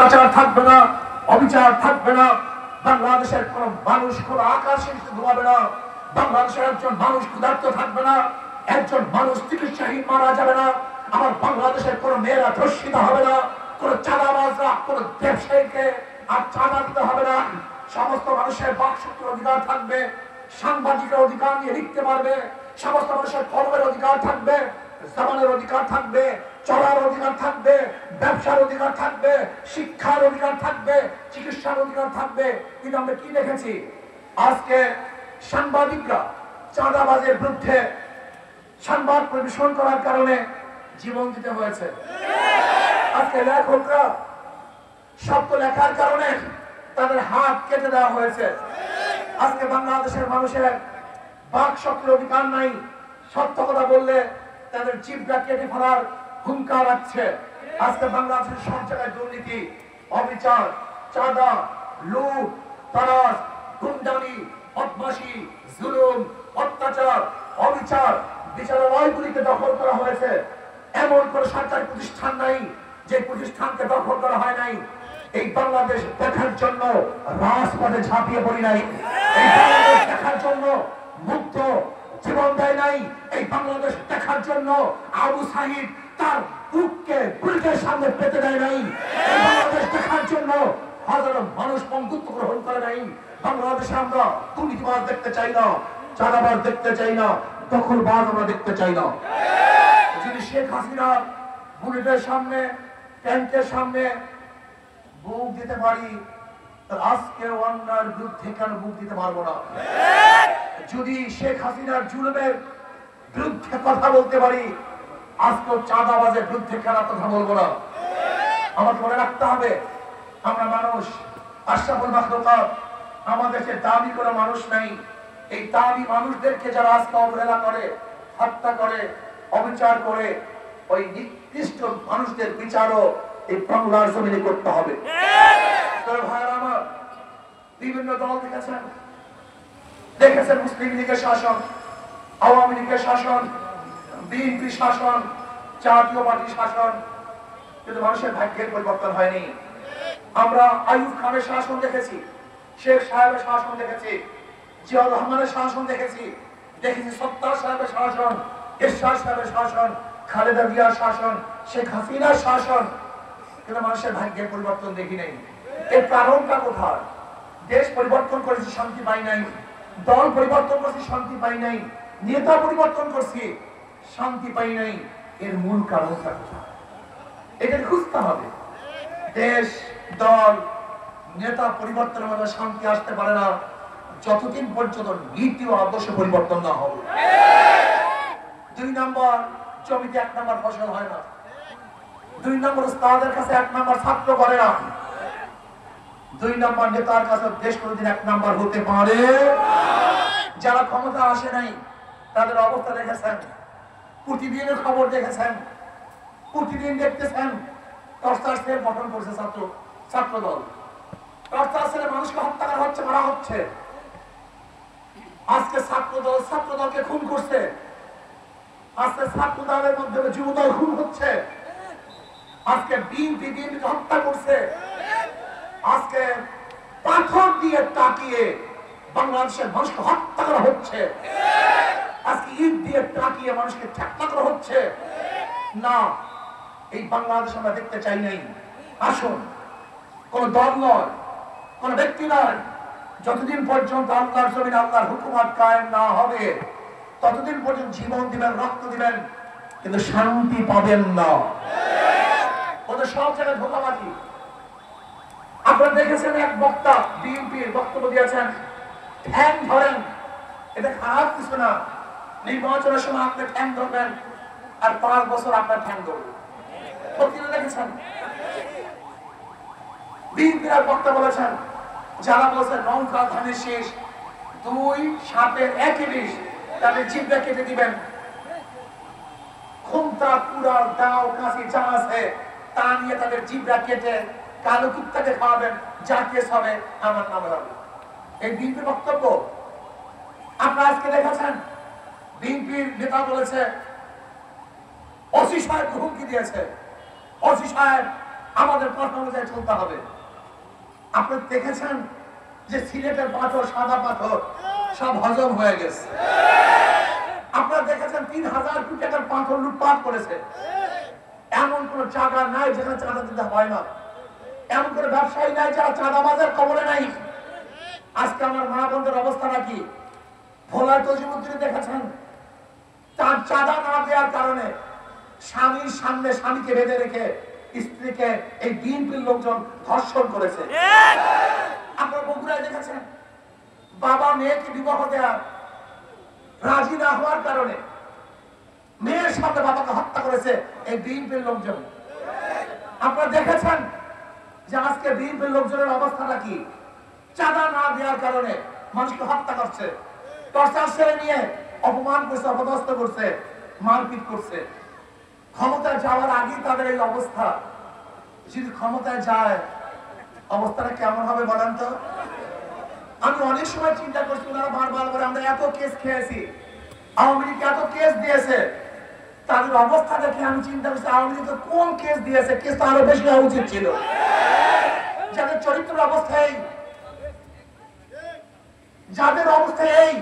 অত্যাচার থাকবে না, অবিচার থাকবে না। বাংলাদেশের কোন মানুষ কোন আকাশে ঘুমাবে না। বাংলাদেশের একজন মানুষ ক্ষুধার্ত থাকবে না, একজন মানুষ চিকিৎসাহীন মারা যাবে না। আমার বাংলাদেশের কোন মেয়েরা ধর্ষিত হবে না, কোন চাঁদাবাজরা কোন ব্যবসায়ীকে আর চাঁদা দিতে হবে না। সমস্ত মানুষের বাকশক্তির অধিকার থাকবে, সাংবাদিকের অধিকার নিয়ে লিখতে পারবে, সমস্ত মানুষের কর্মের অধিকার থাকবে, জামানের অধিকার থাকবে, চলার অধিকার থাকবে, ব্যবসার অধিকার থাকবে, শিক্ষার অধিকার থাকবে, চিকিৎসার অধিকার থাকবে। কিন্তু আমরা কি দেখেছি, আজকে সাংবাদিকরা চাঁদাবাজের বিরুদ্ধে সংবাদ পরিবেশন করার কারণে জীবন দিতে হয়েছে। আজকে লেখকরা শব্দ লেখার কারণে তাদের হাত কেটে দেওয়া হয়েছে। আজকে বাংলাদেশের মানুষের বাক শক্তির অধিকার নাই, সত্য কথা বললে তাদের জিহ্বা কেটে ফেলার হুঙ্কার আছে। আজকে বাংলাদেশের সব জায়গায় দুর্নীতি, অবিচার, চাঁদা, লুট, তারাস, গুন্ডামি, বদমাশি, জুলুম, অত্যাচার, অবিচার, বিচারালয়গুলিকে দখল করা হয়েছে। এমন কোন সরকারি প্রতিষ্ঠান নাই যে প্রতিষ্ঠানকে দখল করা হয় নাই। এই বাংলাদেশ দেখার জন্য রাজপথে ঝাঁপিয়ে পড়ি নাই, এই বাংলাদেশ দেখার জন্য মুক্ত জীবন দেয় নাই, এই বাংলাদেশ দেখার জন্য আবু সাহিদ তার বুককে বুলেটের সামনে পেতে দেয় নাই, এই বাংলাদেশ দেখার জন্য হাজারো মানুষ পঙ্গুত্ব গ্রহণ করে নাই। বাংলাদেশে আমরা দুর্নীতিবাজ দেখতে চাই না, চাঁদাবাজ দেখতে চাই না, দখলবাজ আমরা দেখতে চাই না। যদি শেখ হাসিনা বুলেটের সামনে, ট্যাঙ্কের সামনে বুক দিতে পারি, আজকে অন্যার বিরুদ্ধে কেন বুক দিতে পারবো না? যদি শেখ হাসিনার জুলুমের বিরুদ্ধে কথা বলতে পারি, আজকে চাঁদাবাজের বিরুদ্ধে কেন কথা বলবো না? আমাকে মনে রাখতে হবে, আমরা মানুষ, আশরাফুল মাখলুকাত, আমাদের যে দাবি করে মানুষ নাই। এই দাবি মানুষদেরকে যারা আজকে অবহেলা করে, হত্যা করে, অবিচার করে, ওই নিকৃষ্ট মানুষদের বিচারও এই বাংলার জমিনে করতে হবে। ভাইয়েরা আমার, বিভিন্ন দল দেখেছেন মুসলিম লীগের শাসন, আওয়ামী লীগের শাসন, বিএনপি শাসন, জাতীয় পার্টির শাসন, কিন্তু মানুষের ভাগ্যের পরিবর্তন হয়নি। আমরা আইয়ুব খানের শাসন দেখেছি, শেখ সাহেবের শাসন দেখেছি, জিয়াউর রহমানের শাসন দেখেছি, সত্তার সাহেবের শাসন, এরশাদ সাহেবের শাসন, খালেদা জিয়ার শাসন, শেখ হাসিনার শাসন, কিন্তু মানুষের ভাগ্যের পরিবর্তন দেখি নাই। এর কারণটা কোথায়? দেশ পরিবর্তন করেছি, শান্তি পাই নাই। দল পরিবর্তন করছি, শান্তি পাই নাই। নেতা পরিবর্তন করছি, শান্তি পাই নাই। এর মূল কারণটা কোথায়? এটা খুঁজতে হবে। দেশ, দল, নেতা পরিবর্তনের মধ্যে শান্তি আসতে পারে না যতদিন পর্যন্ত নীতি ও আদর্শ পরিবর্তন না হবে। 2 নম্বর, জমিতে 1 নম্বর ফসল হয় না। 2 নম্বর, উস্তাদের কাছে 1 নম্বর ছাত্র করে না। 2 নম্বর, নেতার কাছে দেশ কোনদিন 1 নম্বর হতে পারে। যারা ক্ষমতা আসে নাই তাদের অবস্থা দেখেছেন, প্রতিদিনের খবর দেখেছেন, প্রতিদিন দেখতেছেন টর্চার্সের গঠন করছে ছাত্র দল। টর্চার্সের মানুষকে হত্যা করা হচ্ছে, মারা হচ্ছে। আজকে ছাত্র দলকে খুন করছে, আজকে ছাত্র দলের মধ্যে যুবদল খুন হচ্ছে, আজকে বিএনপি হত্যা করছে, আজকে পাথর দিয়ে তাকিয়ে বাংলাদেশের মানুষকে হত্যা করা হচ্ছে, আজকে ইট দিয়ে তাকিয়ে মানুষকে ঠাট্টা করা হচ্ছে। না, এই বাংলাদেশ আমরা দেখতে চাই নাই। আসুন, কোন দল নয়, কোন ব্যক্তি নয়, যতদিন পর্যন্ত আল্লাহর জমিনে আল্লাহর হুকুমত কায়েম না হবে ততদিন পর্যন্ত জীবন দিবেন, রক্ত দিবেন, কিন্তু শান্তি পাবেন না। ওদের সব জায়গায় ধোঁকাবাজি। আপনারা দেখেছেন এক বক্তা বিএনপির বক্তব্য দিয়েছেন, ঠ্যাং ধরেন, এটা খারাপ কিছু না। নির্বাচনের সময় আপনি ঠ্যাং ধরবেন আর 5 বছর আপনার ঠ্যাং ধরবেন। দেখেছেন বিএনপির এক বক্তা বলেছেন, যারা বলছেন নৌকা ধানের শেষ, 2 সাপের 1 বিষ, তাদের জিহ্বা কেটে দিবেন। খুমতা, কুড়াল, দাও, কাঁচি যা আছে তা নিয়ে তাদের জিহ্বা কেটে কালো কুত্তাকে খাওয়াবেন, যা কেস হবে আমার নামে হবে। এই বিএনপির বক্তব্য। আপনারা আজকে দেখেছেন বিএনপির নেতা বলেছে, ওসি সাহেব হুমকি দিয়েছে, ওসি সাহেব আমাদের কথা অনুযায়ী চলতে হবে। আপনি দেখেছেন যে সিলেটের পাথর, সাদা পাথর সব হজম হয়ে গেছে। আপনারা দেখেছেন 3000 কোটি টাকার পাথর লুটপাট করেছে। এমন কোন জায়গা নাই যেখানে চাঁদা দিতে হয় না, এমন কোন ব্যবসায়ী নাই যারা চাঁদাবাজের কবলে নাই। আজকে আমার মা বোনদের অবস্থা নাকি? ভোলার তজিমুদ্দিন দেখেছেন, তার চাঁদা না দেওয়ার কারণে স্বামীর সামনে স্বামীকে বেঁধে রেখে স্ত্রীকে এই বিএনপির লোকজন ধর্ষণ করেছে। আপনার বগুড়ায় দেখেছেন, বাবা মেয়েকে বিবাহ দেওয়ার রাজি না হওয়ার কারণে মেয়ের সাথে বাবাকে হত্যা করেছে এই বিএনপির লোকজন। আপনারা দেখেছেন যে আজকে বিএনপির লোকজনের অবস্থাটা কি? চাঁদা না দেওয়ার কারণে মানুষকে হত্যা করছে, টর্চার সেরে নিয়ে অপমান করছে, অপদস্থ করছে, মারপিট করছে। ক্ষমতায় যাওয়ার আগেই তাদের এই অবস্থা। যদি ক্ষমতায় যায় অবস্থাটা কেমন হবে বলেন তো? আমি অনেক সময় চিন্তা করছি, ওনারা বারবার করে আমরা এত কেস খেয়েছি, আওয়ামী লীগ এত কেস দিয়েছে, তাদের অবস্থা দেখে আমি চিন্তা করছি আওয়ামী লীগ কোন কেস দিয়েছে, কেস তো আরো বেশি হওয়া উচিত ছিল। যাদের চরিত্রের অবস্থায়, যাদের অবস্থায় এই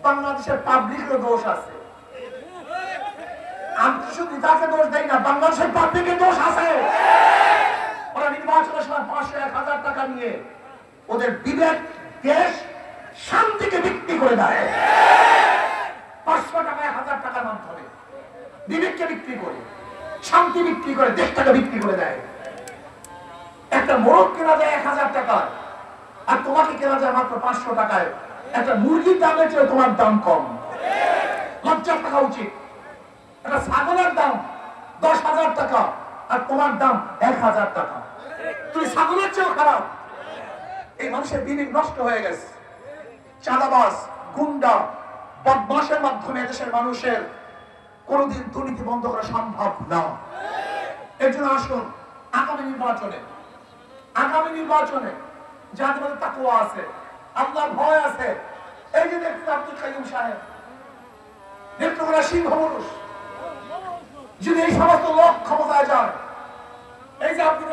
বাংলাদেশের পাবলিকের দোষ আছে। আমি শুধু তাকে দোষ দেই না, বাংলাদেশের পাবলিকের দোষ আছে। ওরা নির্বাচনের সময় 500-1000 টাকা নিয়ে ওদের বিবেক, দেশ, শান্তিকে বিক্রি করে দেয়। 500 টাকা 1000 টাকার মাধ্যমে বিবেককে বিক্রি করে, শান্তি বিক্রি করে, দেশটাকে বিক্রি করে দেয়। একটা মোরগ কেনা যায় 1000 টাকায়, আর তোমাকে কেনা যায় মাত্র 500 টাকায়। একটা মুরগির দামের চেয়ে তোমার দাম কম। লজ্জা থাকা উচিত। একটা ছাগলের দাম 10,000 টাকা, আর তোমার দাম 1000 টাকা। তুমি ছাগলের চেয়েও খারাপ। এই মানুষের বিবেক নষ্ট হয়ে গেছে। চাঁদাবাজ, গুন্ডা, বদমাশের মাধ্যমে দেশের মানুষের কোনদিন দুর্নীতি বন্ধ করা সম্ভব না। এর জন্য আসুন আগামী নির্বাচনে যাদের মধ্যে তাকওয়া আছে, আল্লাহর ভয় আছে, এই যে দেখতে আব্দুল কাইয়ুম সাহেব, দেখতে ওরা সিংহ পুরুষ, যদি এই সমস্ত লোক ক্ষমতায় যায়, এই যে আব্দুল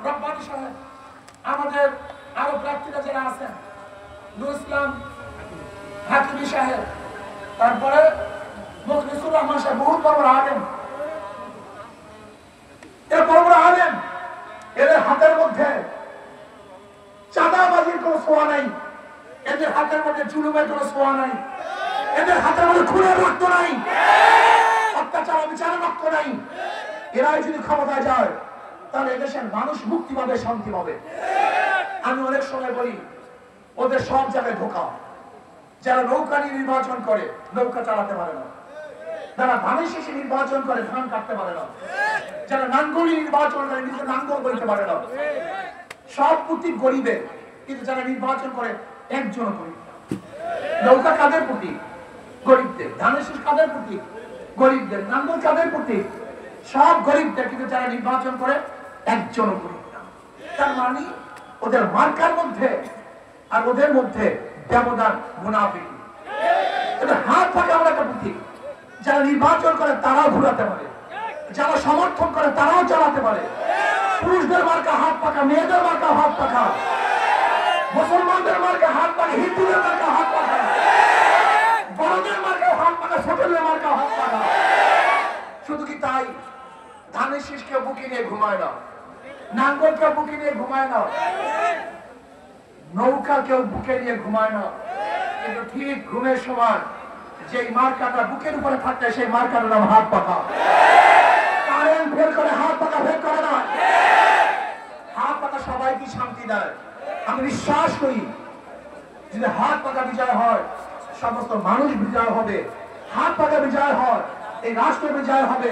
রব্বানী সাহেব, আমাদের আরো প্রার্থীরা যারা আছেন, নুরুল ইসলাম হাকিমি সাহেব, তারপরে মুখলিসুর রহমান সাহেব, বহুত বড় আলেম, এর বড় বড় আলেম, এদের হাতের মধ্যে চাঁদাবাজির কোন ছোঁয়া নাই, এদের হাতের মধ্যে জুলুমের কোন ছোঁয়া নাই, এদের হাতের মধ্যে খুনের রক্ত নাই, অত্যাচার বিচারের রক্ত নাই। এরাই যদি ক্ষমতায় যায় তাহলে এদেশের মানুষ মুক্তি পাবে, শান্তি পাবে। আমি অনেক সময় বলি ওদের সব জায়গায় ধোঁকা। যারা নৌকা নিয়ে নির্বাচন করে নৌকা চালাতে পারে না, যারা ধানের শেষে নির্বাচন করে ধান কাটতে পারে না, যারা নাঙ্গলি নির্বাচন করে নিজে নাঙ্গল বলতে পারে না, সব প্রতীক গরিবের, কিন্তু যারা নির্বাচন করে একজন গরিব। নৌকা কাদের প্রতীক? গরিবদের। ধানের শেষ কাদের প্রতীক? গরিবদের। নাঙ্গল কাদের প্রতীক? সব গরিবদের, কিন্তু যারা নির্বাচন করে একজন গরিব না। তার মানে ওদের মার্কার মধ্যে আর ওদের মধ্যে ব্যবধান, মুনাফিকি। এটা হাত থাকে আমরা একটা প্রতীক। যারা নির্বাচন করে তারাও ঘুরাতে পারে, যারা সমর্থন করে তারাও চালাতে পারে। পুরুষদের মার্কা হাত পাকা, মেয়েদের মার্কা হাত পাকা, মুসলমানদের মার্কা হাত পাকা, হিন্দুদের মার্কা হাত পাকা, বড়দের মার্কা হাত পাকা, ছোটদের মার্কা হাত পাকা। শুধু কি তাই? ধানের শীষ কেউ বুকে নিয়ে ঘুমায় না, নাঙ্গল কেউ বুকে নিয়ে ঘুমায় না, নৌকা কেউ বুকে নিয়ে ঘুমায় না। কিন্তু ঠিক ঘুমের সময় যে মার্কাটা বুকের উপরে থাকতে, সেই মার্কাটার নাম হাত পাকা। কারেন্ট ফেল করে, হাত পাকা ফেল করে না। হাত পাকা সবাইকে শান্তি দেয়। আমি বিশ্বাস করি যদি হাত পাকা বিজয় হয়, সমস্ত মানুষ বিজয় হবে। হাত পাকা বিজয় হয়, এই রাষ্ট্র বিজয় হবে।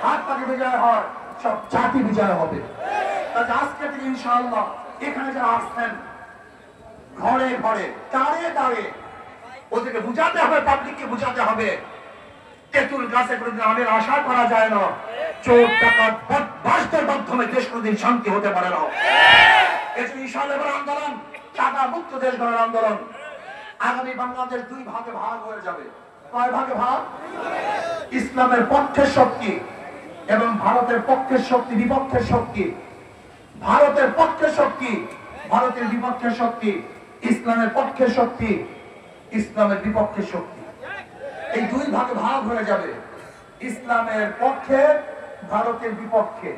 হাত পাকা বিজয় হয়, সব জাতি বিজয় হবে। আজকে থেকে ইনশাআল্লাহ এখানে যারা আসছেন, ঘরে ঘরে দাঁড়িয়ে দাঁড়িয়ে ওদেরকে বুঝাতে হবে, পাবলিককে বুঝাতে হবে, তেঁতুল গাছে কোনোদিন আমের আশা করা যায় না। চোর ডাকাত বদমাশদের মাধ্যমে দেশ কোনোদিন শান্তি হতে পারে না। এটি ইনশাআল্লাহ আন্দোলন, চাঁদা মুক্ত দেশ গড়ার আন্দোলন। আগামী বাংলাদেশ দুই ভাগে ভাগ হয়ে যাবে। কয় ভাগে ভাগ? ইসলামের পক্ষের শক্তি এবং ভারতের পক্ষের শক্তি, বিপক্ষের শক্তি। ভারতের পক্ষের শক্তি, ভারতের বিপক্ষের শক্তি, ইসলামের পক্ষের শক্তি, ইসলামের বিপক্ষের শক্তি। এই দুই ভাগে ভাগ হয়ে যাবে, ইসলামের পক্ষে, ভারতের বিপক্ষে,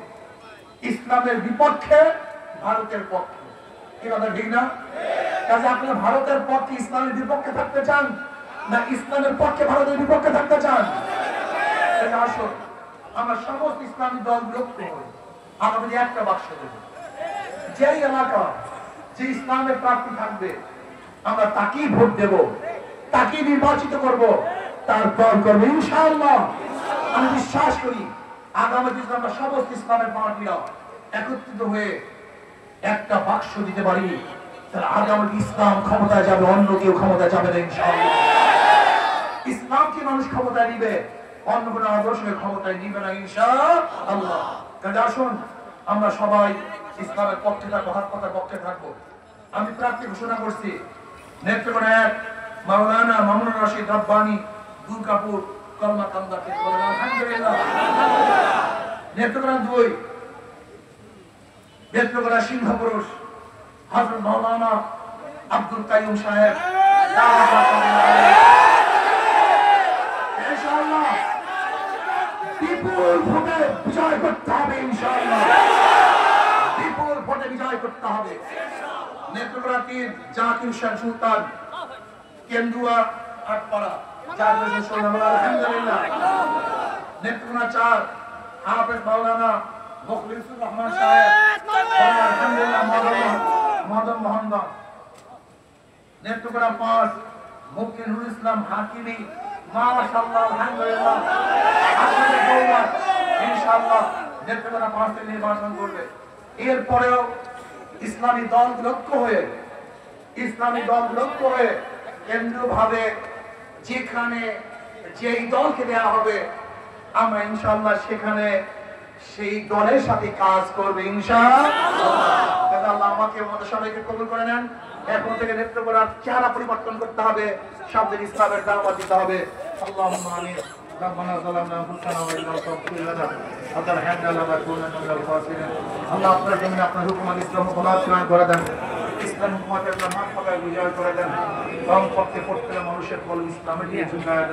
ইসলামের বিপক্ষে, ভারতের পক্ষে। কি কথা ঠিক না? কাজে আপনারা ভারতের পক্ষে ইসলামের বিপক্ষে থাকতে চান, না ইসলামের পক্ষে ভারতের বিপক্ষে থাকতে চান? আসুন আমরা সমস্ত ইসলামী দল বিরক্ত হই, আমাদের একটা বাক্স দেব, যেই এলাকা যে ইসলামের প্রার্থী থাকবে আমরা তাকেই ভোট দেব, তাকেই নির্বাচিত করব, তার দল করবো ইনশাআল্লাহ। আমি বিশ্বাস করি আগামী দিনে আমরা সমস্ত ইসলামের পার্টিরা একত্রিত হয়ে একটা বাক্স দিতে পারি, তাহলে আগামী ইসলাম ক্ষমতায় যাবে, অন্য কেউ ক্ষমতায় যাবে না ইনশাআল্লাহ। ইসলামকে মানুষ ক্ষমতায় নিবে, অন্য কোনো আদর্শকে ক্ষমতায় নিবে না ইনশাআল্লাহ। কাজে আসুন আমরা সবাই ইসলামের পক্ষে থাকবো, হক কথার পক্ষে থাকবো। আমি প্রার্থী ঘোষণা করছি নেত্রকোনা 1 মাওলানা মামুনুর রশিদ রব্বানী দুর্গাপুর কলমা কান্দা থেকে বলেন আলহামদুলিল্লাহ। নেত্রকোনা 2 নেত্রকোনা সিংহপুরুষ হযরত মাওলানা আব্দুল কাইয়ুম সাহেব ইনশাআল্লাহ বিপুল ভোটে বিজয় করতে হবে ইনশাআল্লাহ, বিপুল ভোটে বিজয় করতে হবে। নেত্রকোনা 3 জাকির হোসেন সুলতান কেন্দুয়া আটপাড়া জাকির হোসেন সুলতান আলহামদুলিল্লাহ। নেত্রকোনা 4 হাফেজ মাওলানা মুখলিসুর রহমান সাহেব আলহামদুলিল্লাহ মদন মোহনগঞ্জ। নেত্রকোনা 5 মুফতি নুরুল ইসলাম হাকিমি মাশাআল্লাহ আলহামদুলিল্লাহ ইনশাআল্লাহ নেত্রকোনা 5 থেকে নির্বাচন করবে। এরপরেও ইসলামী দল লক্ষ্য হয়ে, ইসলামী দল লক্ষ্য হয়ে কেন্দ্রীয় ভাবে যেখানে যেই দলকে দেওয়া হবে আমরা ইনশাআল্লাহ সেখানে সেই দলের সাথে কাজ করবে ইনশাআল্লাহ। আল্লাহ আমাকে আমাদের সবাইকে কবুল করে নেন। এখন থেকে নেত্রকোনার চেহারা পরিবর্তন করতে হবে, সবদের ইসলামের দাওয়াত দিতে হবে। আল্লাহুম্মা আমিন। ربنا ظلمنا انفسنا وان لم تغفر لنا وترحمنا لنكونن من الخاسرين। আল্লাহ আপনার জন্য আপনার হুকুম ইসলাম কবুল করে দেন, ইসলাম হুকুমের মাঠ পাকায় বিজয় করে দেন, কম পক্ষে পড়তে মানুষের বল ইসলামের দিয়ে ঝুঁকায় দেন।